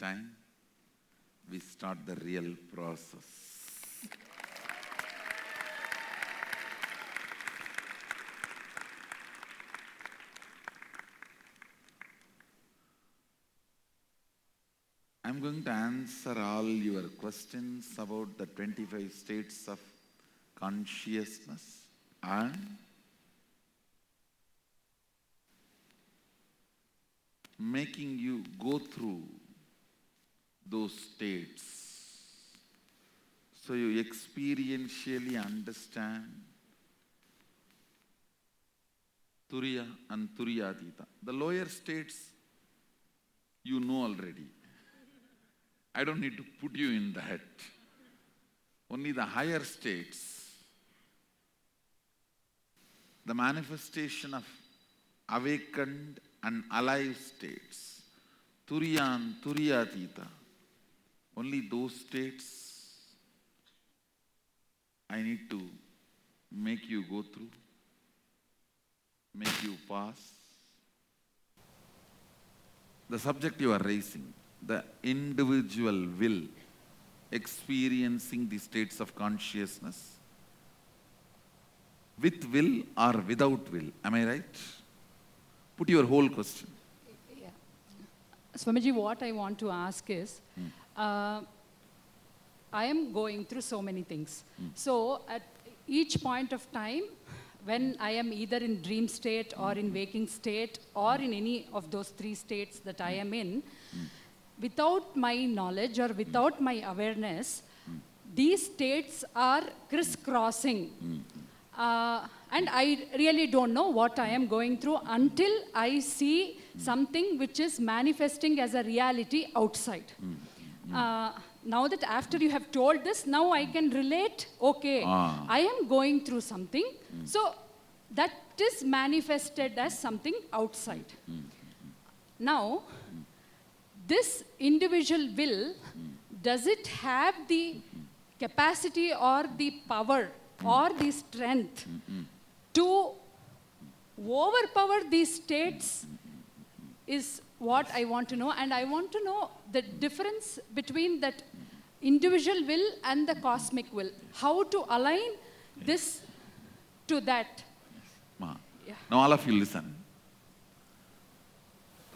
time, we start the real process. I'm going to answer all your questions about the 25 states of consciousness and making you go through those states so you experientially understand Turiya and Turiyatita. The lower states you know already. I don't need to put you in that. Only the higher states, the manifestation of awakened and alive states, Turiya and Turiyatita, only those states I need to make you go through, make you pass. The subject you are raising, the individual will experiencing the states of consciousness with will or without will. Am I right? Put your whole question. Yeah. Swamiji, what I want to ask is, I am going through so many things. So at each point of time, when I am either in dream state or in waking state or in any of those three states that I am in, without my knowledge or without my awareness, these states are crisscrossing. And I really don't know what I am going through until I see something which is manifesting as a reality outside. Now that after you have told this, now I can relate, okay, I am going through something. So that is manifested as something outside. Now, this individual will, does it have the capacity or the power or the strength to overpower these states is what I want to know. And I want to know the difference between that individual will and the cosmic will. How to align this to that. Yeah. Now all of you listen.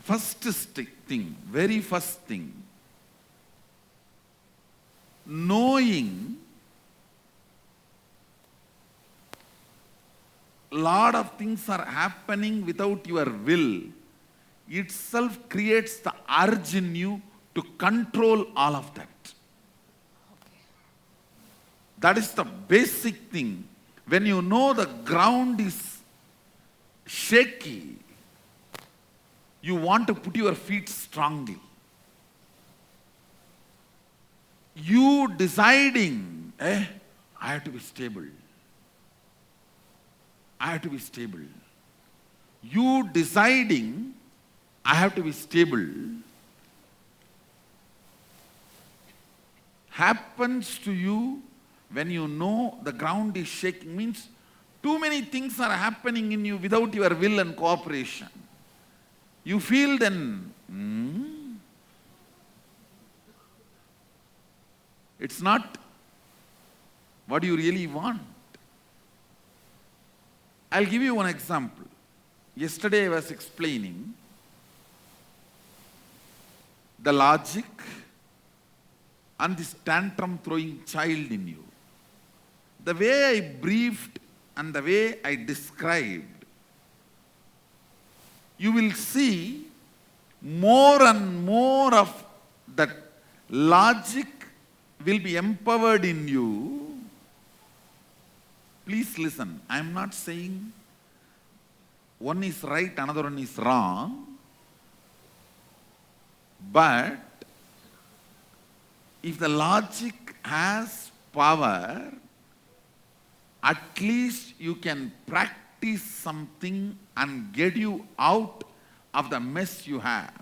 First thing, very first thing, knowing lot of things are happening without your will itself creates the urge in you to control all of that. Okay. That is the basic thing. When you know the ground is shaky, you want to put your feet strongly. You deciding, I have to be stable. I have to be stable. You deciding, I have to be stable, happens to you when you know the ground is shaking. Means too many things are happening in you without your will and cooperation. You feel then, it's not what you really want. I'll give you one example. Yesterday I was explaining the logic and this tantrum throwing child in you. The way I briefed and the way I described, you will see more and more of that logic will be empowered in you. Please listen. I am not saying one is right, another one is wrong. But if the logic has power, at least you can practice something and get you out of the mess you have.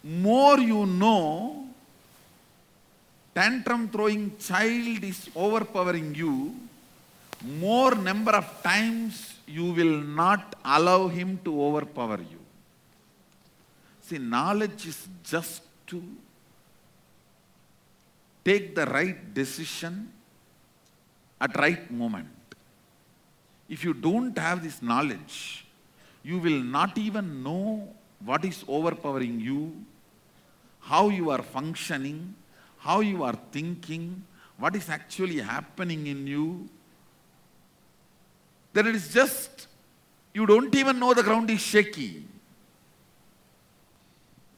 More you know, tantrum throwing child is overpowering you, more number of times you will not allow him to overpower you. See, knowledge is just to take the right decision at right moment. If you don't have this knowledge, you will not even know what is overpowering you, how you are functioning, how you are thinking, what is actually happening in you. Then it is just, you don't even know the ground is shaky.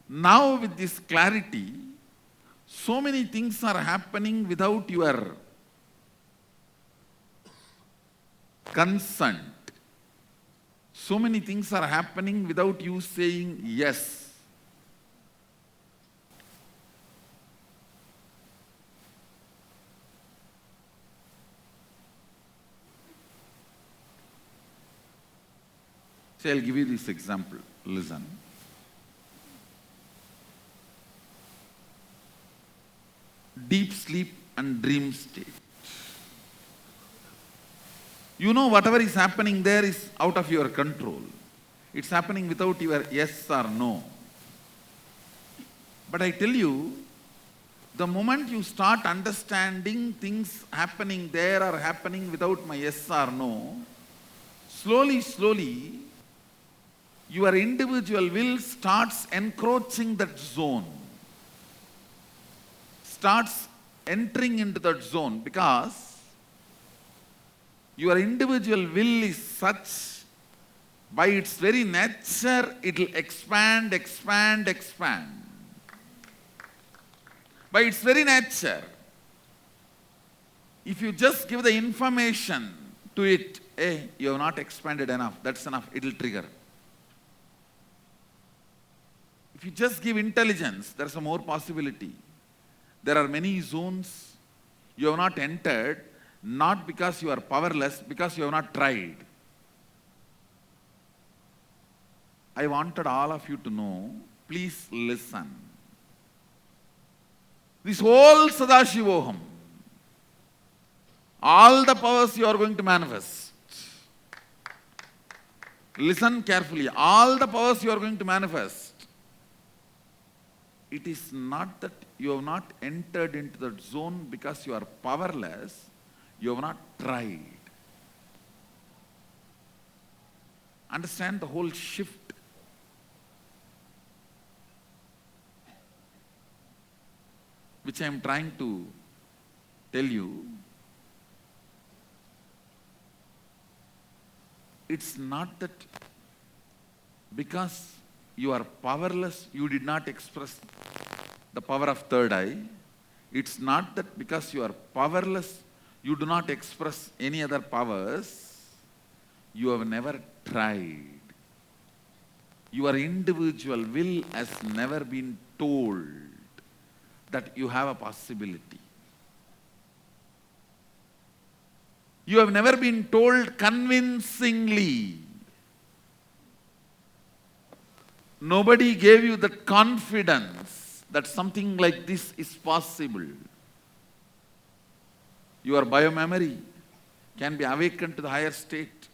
Now with this clarity, so many things are happening without your consent. So many things are happening without you saying yes. So I'll give you this example. Listen. Deep sleep and dream state. You know whatever is happening there is out of your control. It's happening without your yes or no. But I tell you, the moment you start understanding things happening there are happening without my yes or no, slowly, your individual will starts encroaching that zone, starts entering into that zone, because your individual will is such, by its very nature, it will expand. By its very nature. If you just give the information to it, hey, you have not expanded enough, that's enough, it will trigger. If you just give intelligence, there's a more possibility. There are many zones you have not entered, not because you are powerless, because you have not tried. I wanted all of you to know, please listen. This whole Sadashivoham, all the powers you are going to manifest. Listen carefully, all the powers you are going to manifest. It is not that you have not entered into that zone because you are powerless, you have not tried. Understand the whole shift. Which I am trying to tell you. It's not that because you are powerless, you did not express the power of third eye. It's not that because you are powerless, you do not express any other powers. You have never tried. Your individual will has never been told that you have a possibility. You have never been told convincingly. Nobody gave you that confidence that something like this is possible. Your biomemory can be awakened to the higher state.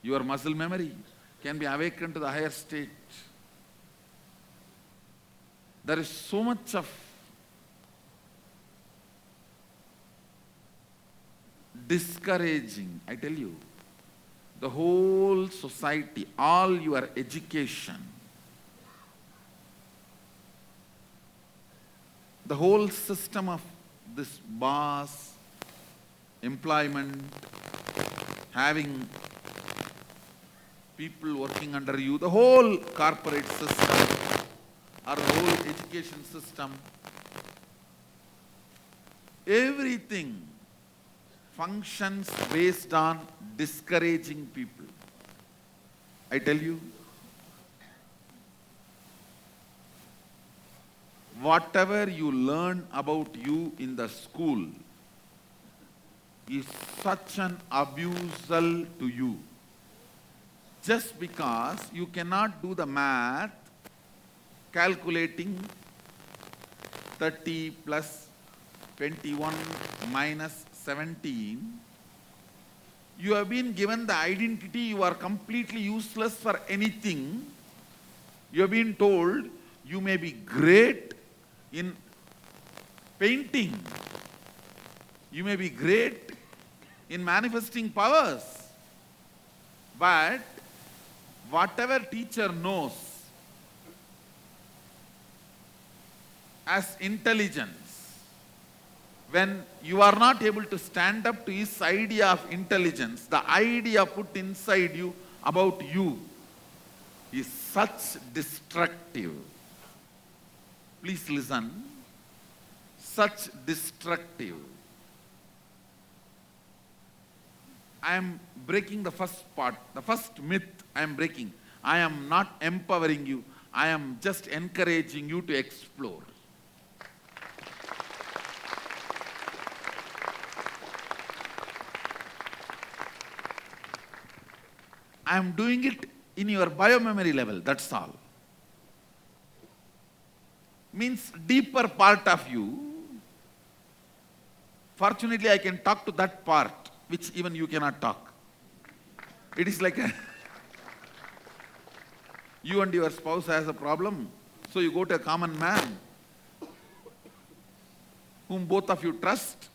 Your muscle memory can be awakened to the higher state. There is so much of discouraging, I tell you, the whole society, all your education, the whole system of this boss, employment, having people working under you, the whole corporate system or the whole education system, everything functions based on discouraging people. I tell you, whatever you learn about you in the school is such an abusal to you. Just because you cannot do the math calculating 30 plus 21 minus 17, You have been given the identity you are completely useless for anything. You have been told you may be great in painting. You may be great in manifesting powers. But whatever teacher knows as intelligence, when you are not able to stand up to his idea of intelligence, the idea put inside you about you is such destructive. Please listen. Such destructive. I am breaking the first part, the first myth I am breaking. I am not empowering you. I am just encouraging you to explore. I am doing it in your biomemory level, that's all. Means deeper part of you. Fortunately, I can talk to that part which even you cannot talk. It is like you and your spouse has a problem, so you go to a common man whom both of you trust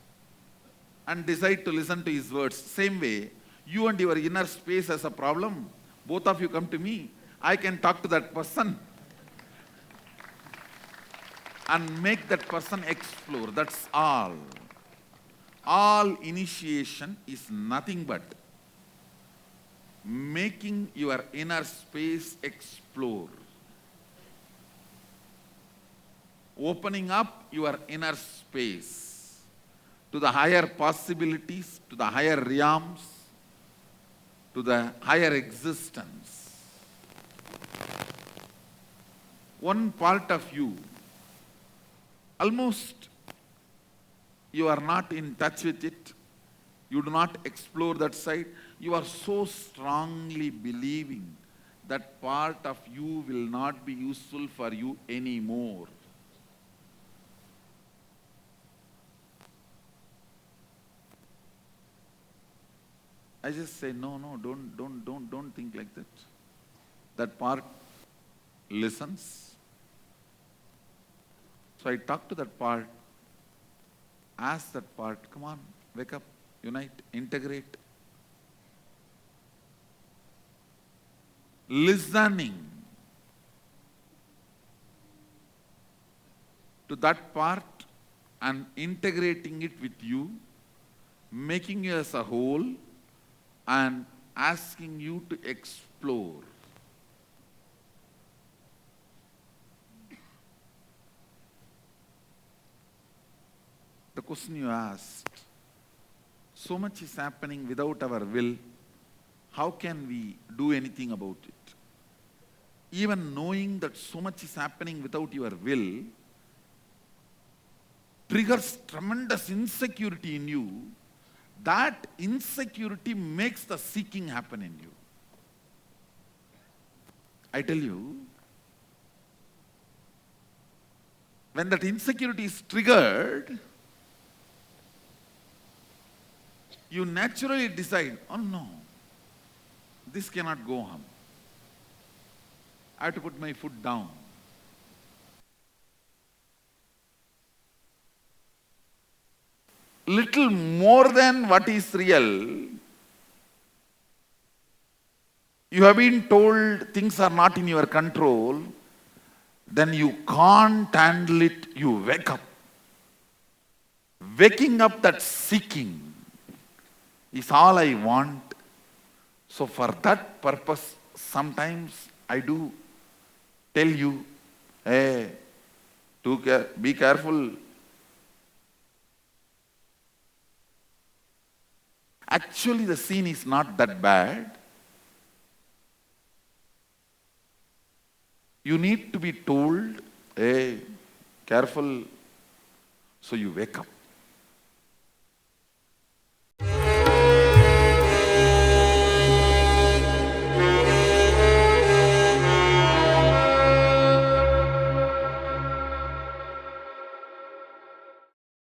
and decide to listen to his words. Same way, you and your inner space has a problem, both of you come to me, I can talk to that person and make that person explore, that's all. All initiation is nothing but making your inner space explore. Opening up your inner space to the higher possibilities, to the higher realms, to the higher existence. One part of you, almost you are not in touch with it, you do not explore that side, you are so strongly believing that part of you will not be useful for you anymore. I just say, no, don't think like that. That part listens. So I talk to that part, ask that part, come on, wake up, unite, integrate. Listening to that part and integrating it with you, making you as a whole, and asking you to explore. The question you asked, so much is happening without our will, how can we do anything about it? Even knowing that so much is happening without your will triggers tremendous insecurity in you. That insecurity makes the seeking happen in you. I tell you, when that insecurity is triggered, you naturally decide, oh no, this cannot go on. I have to put my foot down. Little more than what is real, you have been told things are not in your control, then you can't handle it, you wake up. Waking up that seeking is all I want. So for that purpose, sometimes I do tell you, hey, be careful. Actually, the scene is not that bad. You need to be told, hey, careful, so you wake up.